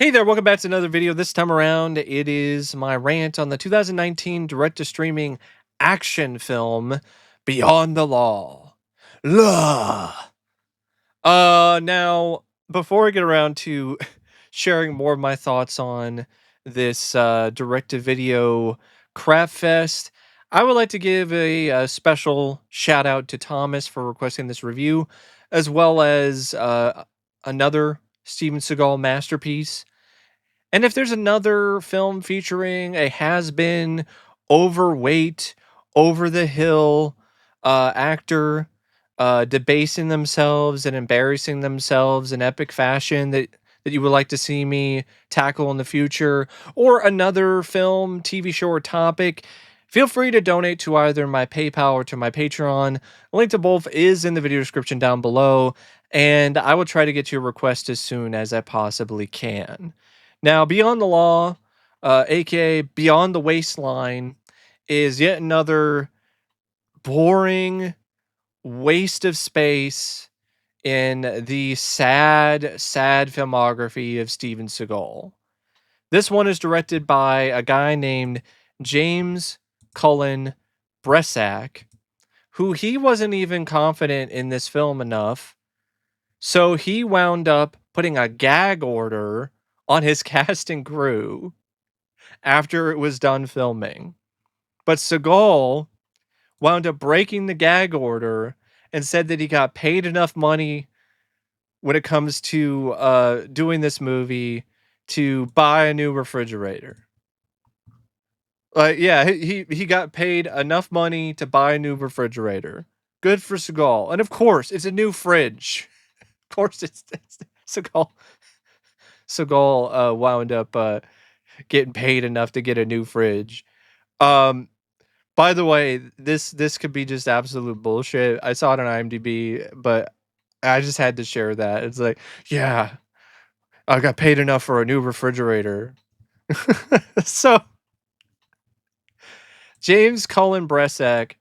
Hey there, welcome back to another video. This time around, it is my rant on the 2019 direct-to-streaming action film, Beyond the Law. Law. Now, before I get around to sharing more of my thoughts on this direct-to-video crap fest, I would like to give a special shout out to Thomas for requesting this review, as well as another Steven Seagal masterpiece. And if there's another film featuring a has-been, overweight, over the hill actor debasing themselves and embarrassing themselves in epic fashion that you would like to see me tackle in the future, or another film, TV show, or topic, feel free to donate to either my PayPal or to my Patreon. A link to both is in the video description down below, and I will try to get your request as soon as I possibly can. Now, Beyond the Law, aka Beyond the Waistline, is yet another boring waste of space in the sad, sad filmography of Steven Seagal. This one is directed by a guy named James Cullen Bressack, who he wasn't even confident in this film enough, so he wound up putting a gag order on his cast and crew after it was done filming. But Seagal wound up breaking the gag order and said that he got paid enough money when it comes to doing this movie to buy a new refrigerator. Yeah, he got paid enough money to buy a new refrigerator. Good for Seagal. And of course, it's a new fridge. Of course, it's Seagal. Seagal wound up getting paid enough to get a new fridge. By the way, this could be just absolute bullshit. I saw it on IMDb, but I just had to share that. It's like, yeah, I got paid enough for a new refrigerator. So, James Cullen Bressack,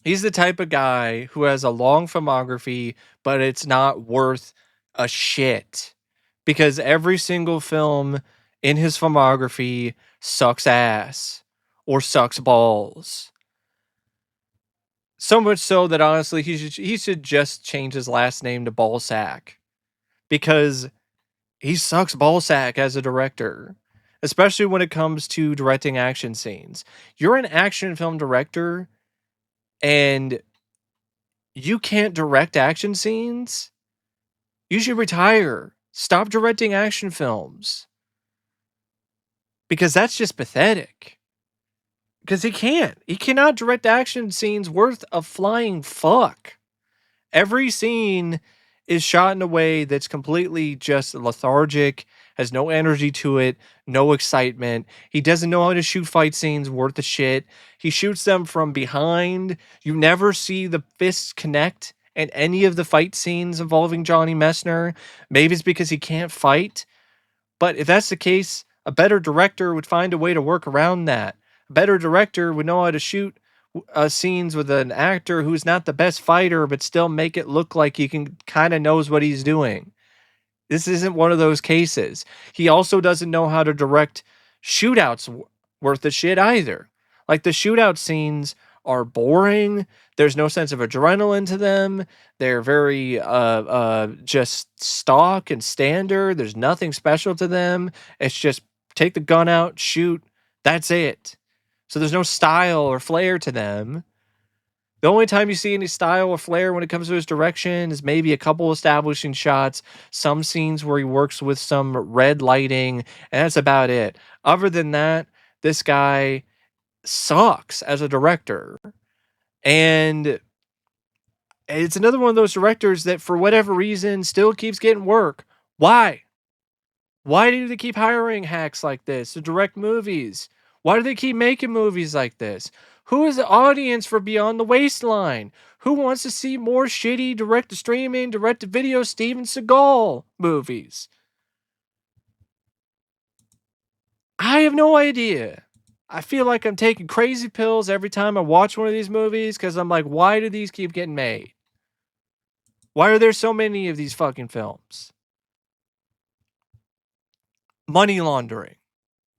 he's the type of guy who has a long filmography, but it's not worth a shit. Because every single film in his filmography sucks ass or sucks balls. So much so that honestly, he should just change his last name to Ballsack, because he sucks ballsack as a director, especially when it comes to directing action scenes. You're an action film director, and you can't direct action scenes. You should retire. Stop directing action films, because that's just pathetic. Because he can't. He cannot direct action scenes worth a flying fuck. Every scene is shot in a way that's completely just lethargic, has no energy to it, no excitement. He doesn't know how to shoot fight scenes worth a shit. He shoots them from behind. You never see the fists connect in any of the fight scenes involving Johnny Messner. Maybe it's because he can't fight. But if that's the case, a better director would find a way to work around that. A better director would know how to shoot scenes with an actor who's not the best fighter, but still make it look like he can kind of knows what he's doing. This isn't one of those cases. He also doesn't know how to direct shootouts worth of shit either. Like, the shootout scenes are boring. There's no sense of adrenaline to them. They're very just stock and standard. There's nothing special to them. It's just take the gun out, shoot. That's it. So there's no style or flair to them. The only time you see any style or flair when it comes to his direction is maybe a couple establishing shots, some scenes where he works with some red lighting, and that's about it. Other than that, this guy sucks as a director. And it's another one of those directors that, for whatever reason, still keeps getting work. Why? Why do they keep hiring hacks like this to direct movies? Why do they keep making movies like this? Who is the audience for Beyond the Waistline? Who wants to see more shitty direct-to-streaming, direct-to-video Steven Seagal movies? I have no idea. I feel like I'm taking crazy pills every time I watch one of these movies, because I'm like, why do these keep getting made? Why are there so many of these fucking films? Money laundering.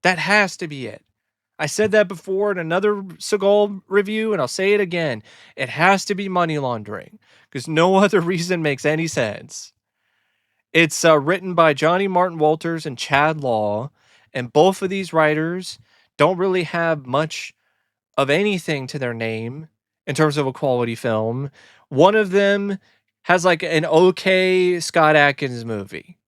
That has to be it. I said that before in another Seagal review, and I'll say it again. It has to be money laundering because no other reason makes any sense. It's written by Johnny Martin Walters and Chad Law, and both of these writers don't really have much of anything to their name in terms of a quality film. One of them has like an okay Scott Adkins movie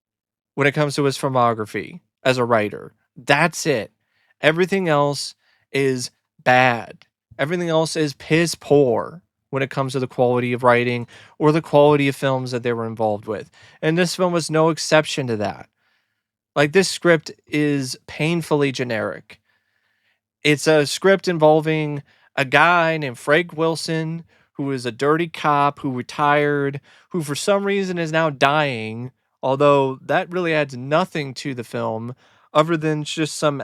when it comes to his filmography as a writer. That's it. Everything else is bad. Everything else is piss poor when it comes to the quality of writing or the quality of films that they were involved with. And this film was no exception to that. Like, this script is painfully generic. It's a script involving a guy named Frank Wilson who is a dirty cop who retired, who for some reason is now dying, although that really adds nothing to the film other than just some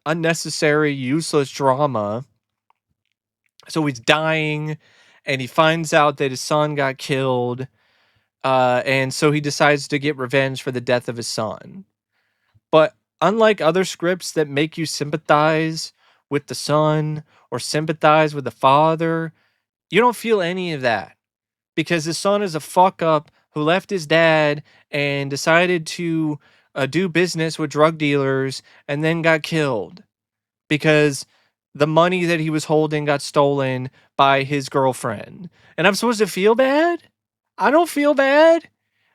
unnecessary, useless drama. So he's dying and he finds out that his son got killed. And so he decides to get revenge for the death of his son. But unlike other scripts that make you sympathize with the son or sympathize with the father, you don't feel any of that because his son is a fuck up who left his dad and decided to do business with drug dealers and then got killed because the money that he was holding got stolen by his girlfriend. And I'm supposed to feel bad? I don't feel bad.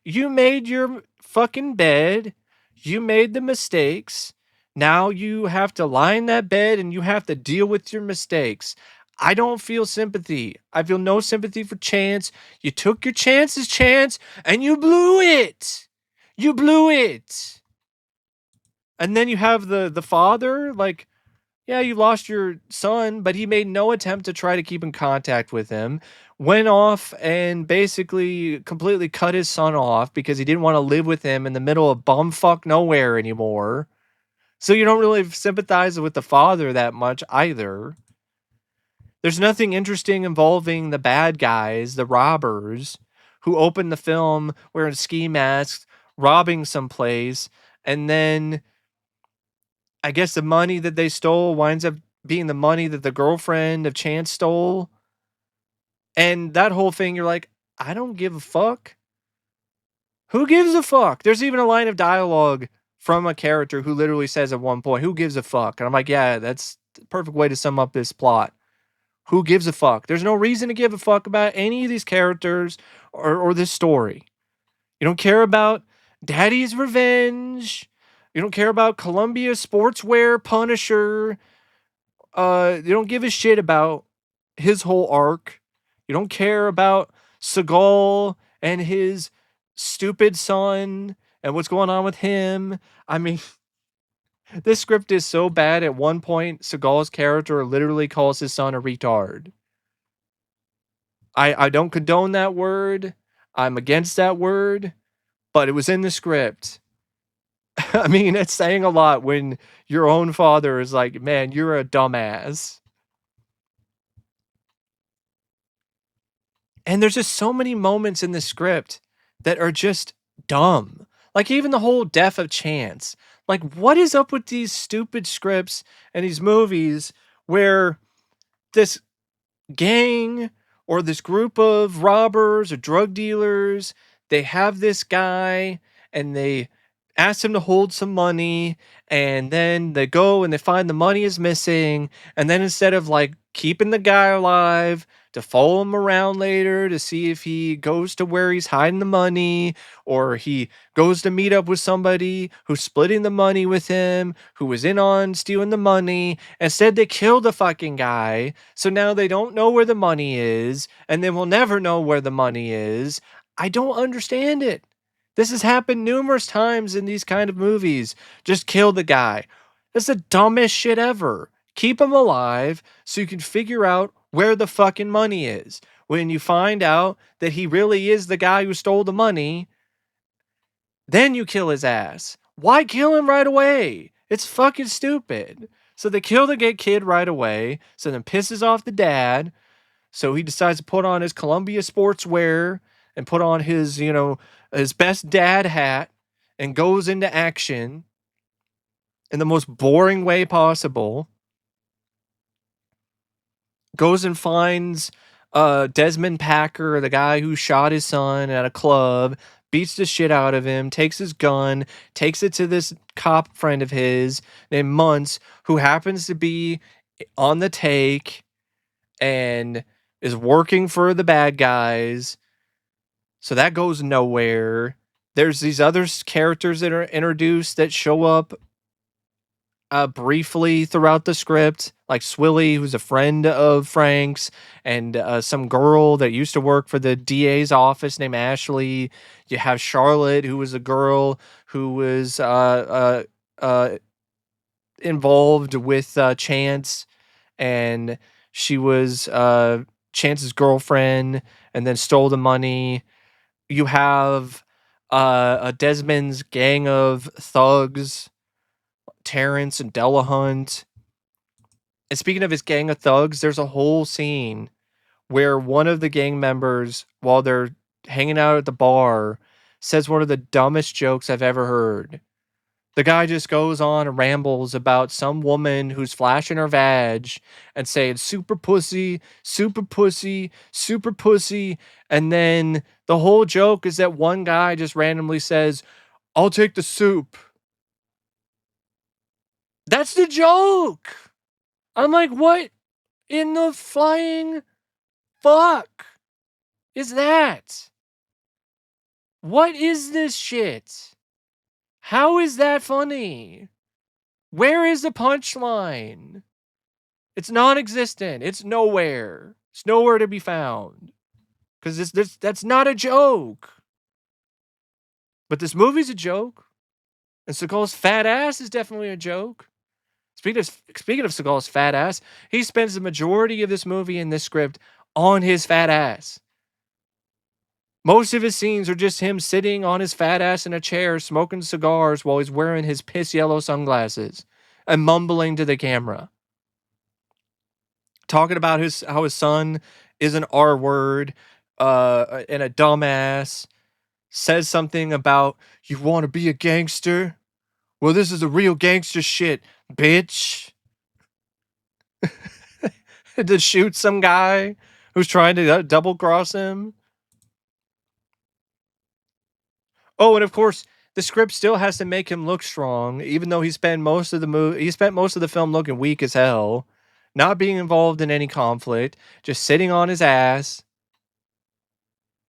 You made your fucking bed. You made the mistakes. Now you have to lie in that bed and you have to deal with your mistakes. I don't feel sympathy. I feel no sympathy for Chance. You took your chances, Chance, and you blew it. You blew it. And then you have the father, like, yeah, you lost your son, but he made no attempt to try to keep in contact with him. Went off and basically completely cut his son off because he didn't want to live with him in the middle of bumfuck nowhere anymore. So you don't really sympathize with the father that much either. There's nothing interesting involving the bad guys, the robbers, who open the film wearing ski masks, robbing someplace, and then I guess the money that they stole winds up being the money that the girlfriend of Chance stole. And that whole thing, you're like, I don't give a fuck. Who gives a fuck? There's even a line of dialogue from a character who literally says at one point, who gives a fuck? And I'm like, yeah, that's the perfect way to sum up this plot. Who gives a fuck? There's no reason to give a fuck about any of these characters or this story. You don't care about Daddy's Revenge. You don't care about Columbia Sportswear Punisher. You don't give a shit about his whole arc. You don't care about Seagal and his stupid son and what's going on with him. I mean, this script is so bad. At one point, Seagal's character literally calls his son a retard. I don't condone that word. I'm against that word, but it was in the script. I mean, it's saying a lot when your own father is like, man, you're a dumbass. And there's just so many moments in the script that are just dumb. Like even the whole death of Chance. Like, what is up with these stupid scripts and these movies where this gang or this group of robbers or drug dealers, they have this guy and they ask him to hold some money, and then they go and they find the money is missing, and then instead of like keeping the guy alive to follow him around later to see if he goes to where he's hiding the money, or he goes to meet up with somebody who's splitting the money with him, who was in on stealing the money. Instead, they kill the fucking guy. So now they don't know where the money is, and then we'll never know where the money is. I don't understand it. This has happened numerous times in these kind of movies. Just kill the guy. That's the dumbest shit ever. Keep him alive so you can figure out where the fucking money is. When you find out that he really is the guy who stole the money, then you kill his ass. Why kill him right away? It's fucking stupid. So they kill the kid right away, so then pisses off the dad. So he decides to put on his Columbia sportswear and put on his, his best dad hat and goes into action. in the most boring way possible. Goes and finds Desmond Packer, the guy who shot his son at a club, beats the shit out of him, takes his gun, takes it to this cop friend of his named Muntz, who happens to be on the take and is working for the bad guys. So that goes nowhere. There's these other characters that are introduced that show up briefly throughout the script, like Swilly, who's a friend of Frank's, and some girl that used to work for the DA's office named Ashley. You have Charlotte, who was a girl who was involved with Chance, and she was Chance's girlfriend, and then stole the money. You have Desmond's gang of thugs, Terrence and Delahunt. And speaking of his gang of thugs, there's a whole scene where one of the gang members, while they're hanging out at the bar, says one of the dumbest jokes I've ever heard. The guy just goes on and rambles about some woman who's flashing her vag and saying super pussy, super pussy, super pussy. And then the whole joke is that one guy just randomly says, I'll take the soup. That's the joke. I'm like, what in the flying fuck is that? What is this shit? How is that funny? Where is the punchline? It's non-existent. It's nowhere. It's nowhere to be found. Because that's not a joke. But this movie's a joke. And Seagal's fat ass is definitely a joke. Speaking of Seagal's fat ass, he spends the majority of this movie in this script on his fat ass. Most of his scenes are just him sitting on his fat ass in a chair smoking cigars while he's wearing his piss yellow sunglasses and mumbling to the camera. Talking about how his son is an R word and a dumbass. Says something about, you want to be a gangster? Well, this is a real gangster shit, bitch. To shoot some guy who's trying to double cross him. Oh, and of course, the script still has to make him look strong, even though he spent most of the film looking weak as hell, not being involved in any conflict, just sitting on his ass.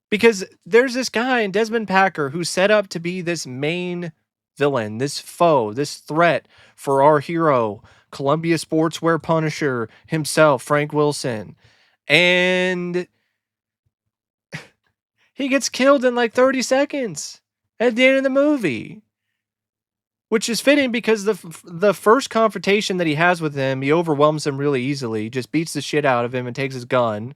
Because there's this guy in Desmond Packer who's set up to be this main villain, this foe, this threat for our hero, Columbia Sportswear Punisher himself, Frank Wilson. And he gets killed in like 30 seconds at the end of the movie. Which is fitting because the first confrontation that he has with him, he overwhelms him really easily, just beats the shit out of him and takes his gun.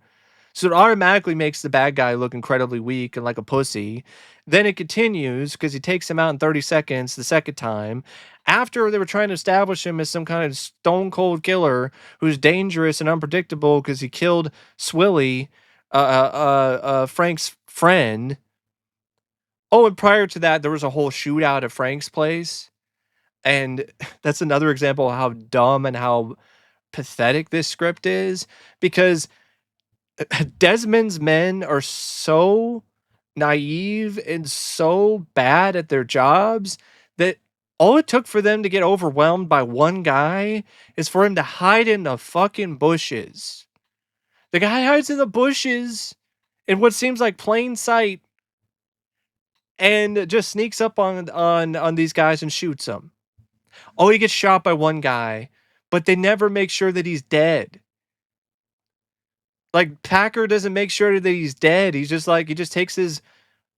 So it automatically makes the bad guy look incredibly weak and like a pussy. Then it continues because he takes him out in 30 seconds the second time. After they were trying to establish him as some kind of stone cold killer who's dangerous and unpredictable because he killed Swilly, Frank's friend. Oh, and prior to that, there was a whole shootout at Frank's place. And that's another example of how dumb and how pathetic this script is, because Desmond's men are so naive and so bad at their jobs that all it took for them to get overwhelmed by one guy is for him to hide in the fucking bushes. The guy hides in the bushes in what seems like plain sight and just sneaks up on these guys and shoots them. Oh, he gets shot by one guy, but they never make sure that he's dead. Like, Packer doesn't make sure that he's dead. He's just like, he just takes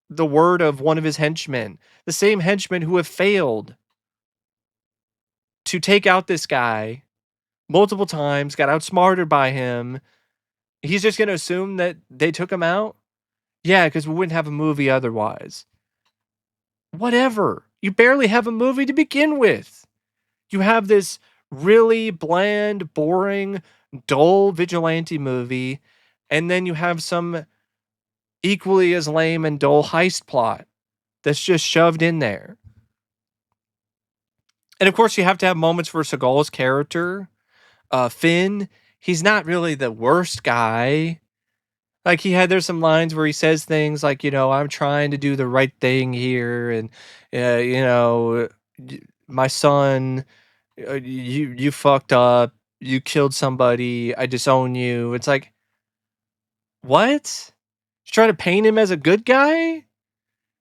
the word of one of his henchmen, the same henchmen who have failed to take out this guy multiple times, got outsmarted by him. He's just going to assume that they took him out. Yeah, because we wouldn't have a movie otherwise. Whatever. You barely have a movie to begin with. You have this really bland, boring, dull vigilante movie, and then you have some equally as lame and dull heist plot that's just shoved in there. And of course, you have to have moments for Seagal's character. Finn, he's not really the worst guy. Like there's some lines where he says things like, I'm trying to do the right thing here, and my son, you fucked up, you killed somebody, I disown you. It's like, what? You trying to paint him as a good guy,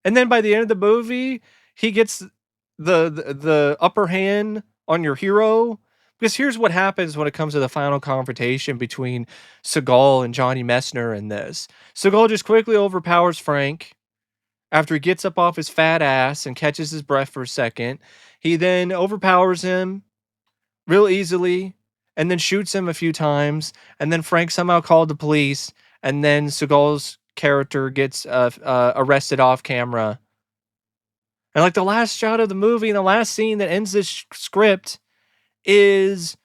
and then by the end of the movie, he gets the upper hand on your hero. Because here's what happens when it comes to the final confrontation between Seagal and Johnny Messner in this. Seagal just quickly overpowers Frank after he gets up off his fat ass and catches his breath for a second. He then overpowers him real easily and then shoots him a few times. And then Frank somehow called the police. And then Seagal's character gets arrested off camera. And like the last shot of the movie and the last scene that ends this script is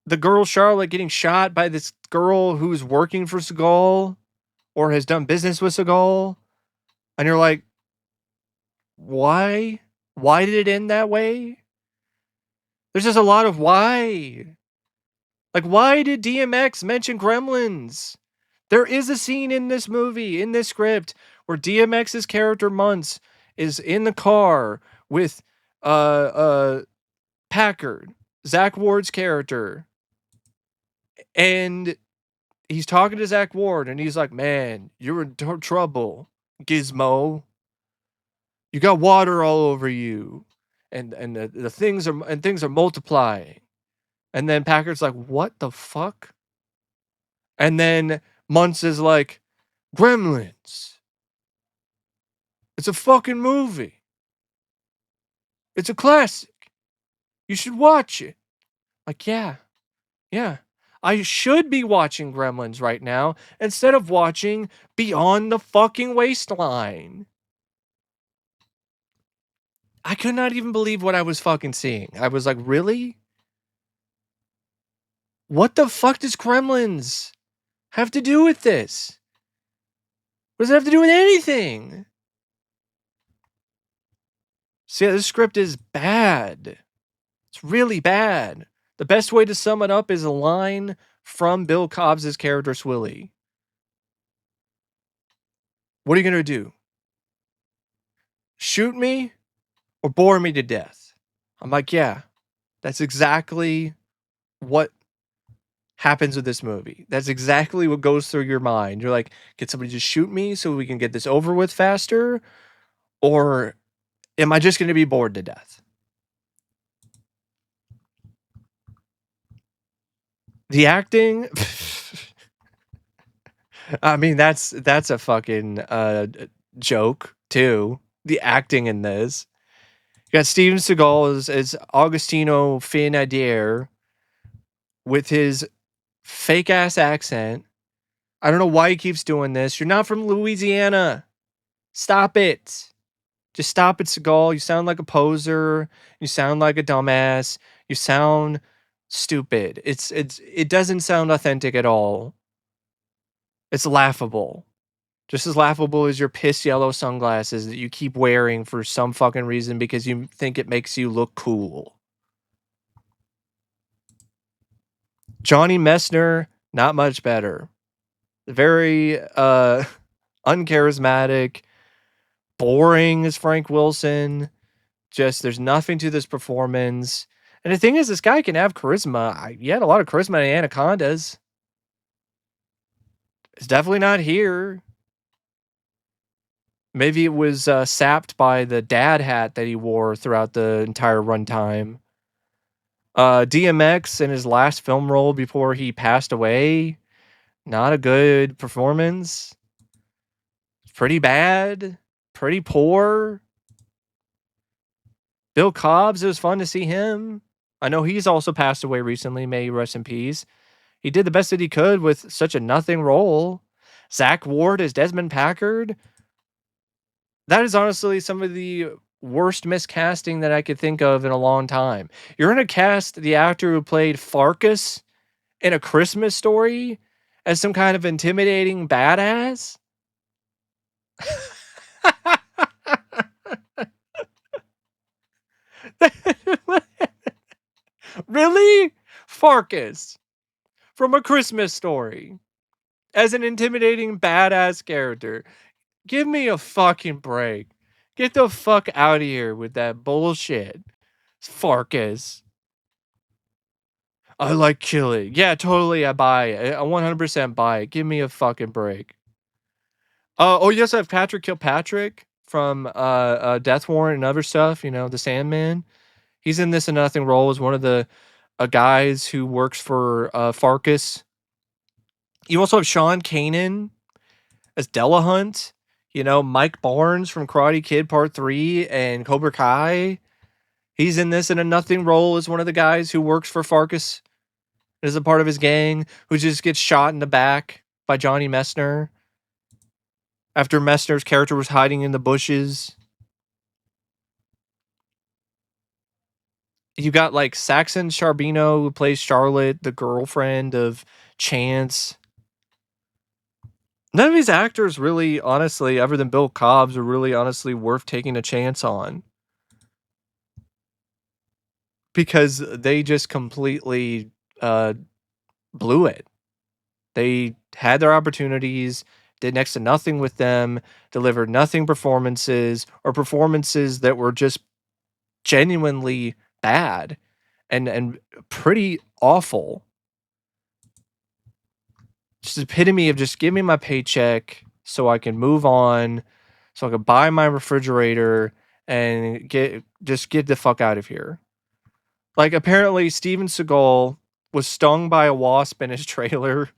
the girl Charlotte getting shot by this girl who's working for Seagal or has done business with Seagal. And you're like, why? Why did it end that way? There's just a lot of why. Like, why did DMX mention Gremlins? There is a scene in this movie, in this script, where DMX's character Muntz is in the car with Packard, Zack Ward's character, and he's talking to Zack Ward, and he's like, "Man, you're in trouble, Gizmo. You got water all over you, and the things are multiplying." And then Packard's like, "What the fuck?" And then Muntz is like, "Gremlins. It's a fucking movie. It's a classic. You should watch it." Like, yeah. I should be watching Gremlins right now instead of watching Beyond the Fucking Waistline. I could not even believe what I was fucking seeing. I was like, really? What the fuck does Gremlins have to do with this? What does it have to do with anything? See, this script is bad. It's really bad. The best way to sum it up is a line from Bill Cobbs' character Swilly. What are you going to do? Shoot me or bore me to death? I'm like, yeah, that's exactly what happens with this movie. That's exactly what goes through your mind. You're like, can somebody just shoot me so we can get this over with faster? Or am I just going to be bored to death? The acting, I mean, that's a fucking joke too. The acting in this. You got Steven Seagal as Augustino Finn Adair with his fake ass accent. I don't know why he keeps doing this. You're not from Louisiana. Stop it. Just stop it, Seagal. You sound like a poser. You sound like a dumbass. You sound stupid. It doesn't sound authentic at all. It's laughable. Just as laughable as your piss yellow sunglasses that you keep wearing for some fucking reason because you think it makes you look cool. Johnny Messner, not much better. Very uncharismatic, boring as Frank Wilson. Just there's nothing to this performance. And the thing is, this guy can have charisma. He had a lot of charisma in Anacondas. It's definitely not here. Maybe it was sapped by the dad hat that he wore throughout the entire runtime. DMX in his last film role before he passed away, not a good performance. Pretty bad. Pretty poor. Bill Cobbs, it was fun to see him. I know he's also passed away recently. May he rest in peace. He did the best that he could with such a nothing role. Zack Ward as Desmond Packard. That is honestly some of the worst miscasting that I could think of in a long time. You're going to cast the actor who played Farkas in A Christmas Story as some kind of intimidating badass? Really? Farkas from A Christmas Story as an intimidating badass character. Give me a fucking break. Get the fuck out of here with that bullshit. Farkas. I like killing. Yeah, totally. I buy it. I 100% buy it. Give me a fucking break. Oh, you also have Patrick Kilpatrick from Death Warrant and other stuff. You know, the Sandman. He's in this and nothing role as one of the guys who works for Farkas. You also have Sean Kanan as Delahunt. You know, Mike Barnes from Karate Kid Part 3 and Cobra Kai. He's in this in a nothing role as one of the guys who works for Farkas as a part of his gang, who just gets shot in the back by Johnny Messner after Messner's character was hiding in the bushes. You got like Saxon Charbino, who plays Charlotte, the girlfriend of Chance. None of these actors really, honestly, other than Bill Cobbs, are really honestly worth taking a chance on, because they just completely blew it. They had their opportunities, did next to nothing with them, delivered nothing performances, or performances that were just genuinely bad and pretty awful. Just epitome of just give me my paycheck so I can move on, so I can buy my refrigerator and get the fuck out of here. Like, apparently Steven Seagal was stung by a wasp in his trailer,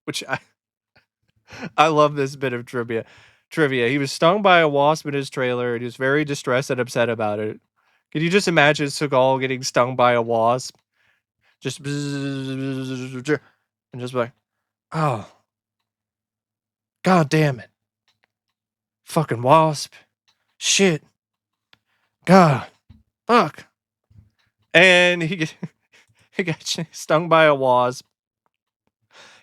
which I love this bit of trivia. He was stung by a wasp in his trailer and he was very distressed and upset about it. Can you just imagine Seagal getting stung by a wasp? Just and just like, oh, god damn it. Fucking wasp. Shit. God. Fuck. And he got stung by a wasp.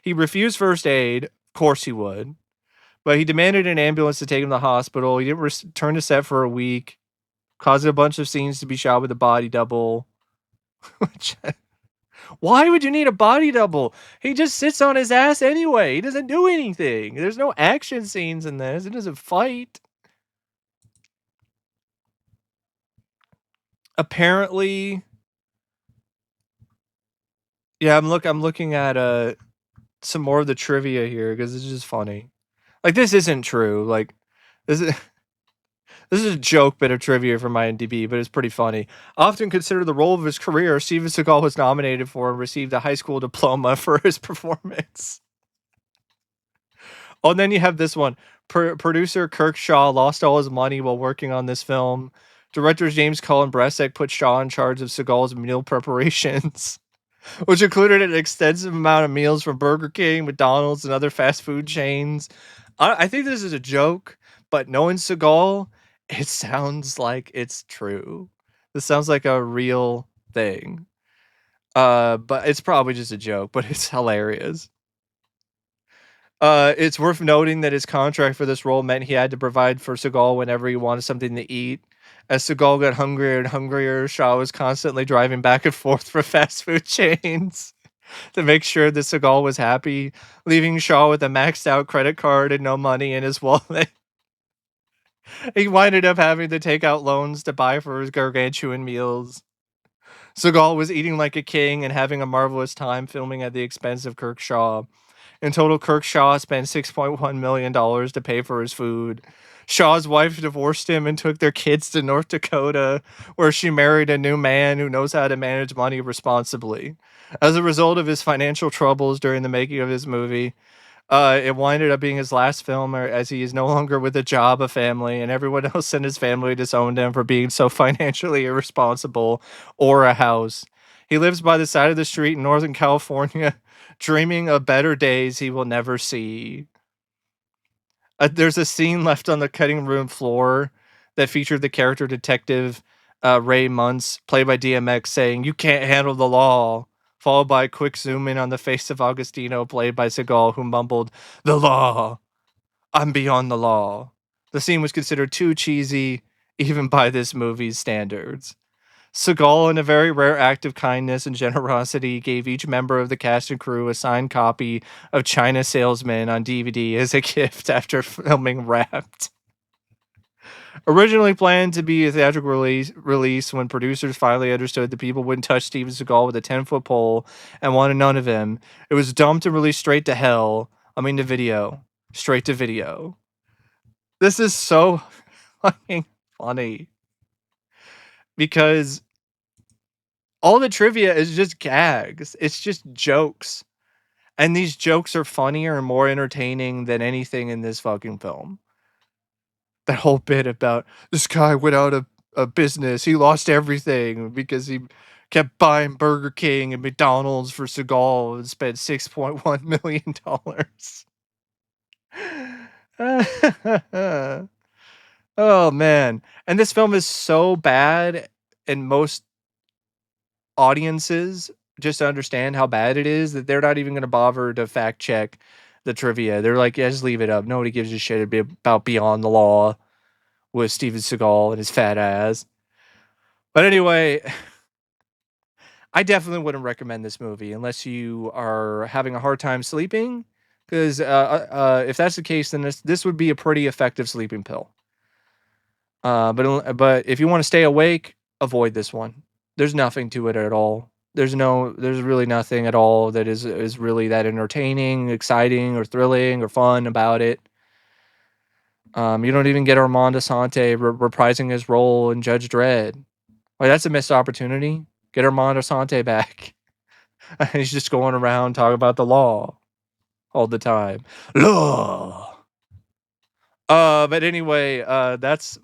He refused first aid. Of course he would. But he demanded an ambulance to take him to the hospital. He didn't return to set for a week, causing a bunch of scenes to be shot with a body double. Why would you need a body double? He just sits on his ass anyway. He doesn't do anything. There's no action scenes in this. He doesn't fight. Apparently, yeah, I'm looking at some more of the trivia here because it's just funny. Like, this isn't true. Like, this is this is a joke bit of trivia from IMDb, but it's pretty funny. Often considered the role of his career, Steven Seagal was nominated for and received a high school diploma for his performance. Oh, and then you have this one. Producer Kirk Shaw lost all his money while working on this film. Directors James Cullen and Bressack put Shaw in charge of Seagal's meal preparations, which included an extensive amount of meals from Burger King, McDonald's, and other fast food chains. I think this is a joke, but knowing Seagal, it sounds like it's true. This sounds like a real thing. But it's probably just a joke, but it's hilarious. It's worth noting that his contract for this role meant he had to provide for Seagal whenever he wanted something to eat. As Seagal got hungrier and hungrier, Shaw was constantly driving back and forth for fast food chains to make sure that Seagal was happy, leaving Shaw with a maxed out credit card and no money in his wallet. He winded up having to take out loans to buy for his gargantuan meals. Seagal was eating like a king and having a marvelous time filming at the expense of Kirk Shaw. In total, Kirk Shaw spent $6.1 million to pay for his food. Shaw's wife divorced him and took their kids to North Dakota, where she married a new man who knows how to manage money responsibly. As a result of his financial troubles during the making of his movie, it winded up being his last film, as he is no longer with a job, a family, and everyone else in his family disowned him for being so financially irresponsible, or a house. He lives by the side of the street in Northern California, dreaming of better days he will never see. There's a scene left on the cutting room floor that featured the character Detective Ray Muntz, played by DMX, saying, "You can't handle the law," followed by a quick zoom in on the face of Augustino, played by Seagal, who mumbled, "The law. I'm beyond the law." The scene was considered too cheesy, even by this movie's standards. Seagal, in a very rare act of kindness and generosity, gave each member of the cast and crew a signed copy of China Salesman on DVD as a gift after filming Wrapped. Originally planned to be a theatrical release, when producers finally understood that people wouldn't touch Steven Seagal with a 10-foot pole and wanted none of him, it was dumped and released straight to hell. I mean, to video. Straight to video. This is so fucking funny. Because all the trivia is just gags. It's just jokes. And these jokes are funnier and more entertaining than anything in this fucking film. That whole bit about this guy went out of business. He lost everything because he kept buying Burger King and McDonald's for Seagal and spent $6.1 million. Oh, man. And this film is so bad, and most audiences just understand how bad it is that they're not even going to bother to fact check the trivia. They're like, yeah, just leave it up. Nobody gives a shit about Beyond the Law with Steven Seagal and his fat ass. But anyway, I definitely wouldn't recommend this movie unless you are having a hard time sleeping. Because if that's the case, then this would be a pretty effective sleeping pill. But if you want to stay awake, avoid this one. There's nothing to it at all. There's really nothing at all that is really that entertaining, exciting, or thrilling, or fun about it. You don't even get Armand Assante reprising his role in Judge Dredd. Like, that's a missed opportunity. Get Armand Assante back. He's just going around talking about the law all the time. Law. But anyway, that's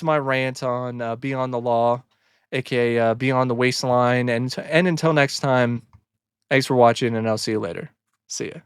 my rant on Beyond the Law, aka Beyond the Waistline. And until next time, thanks for watching, and I'll see you later. See ya.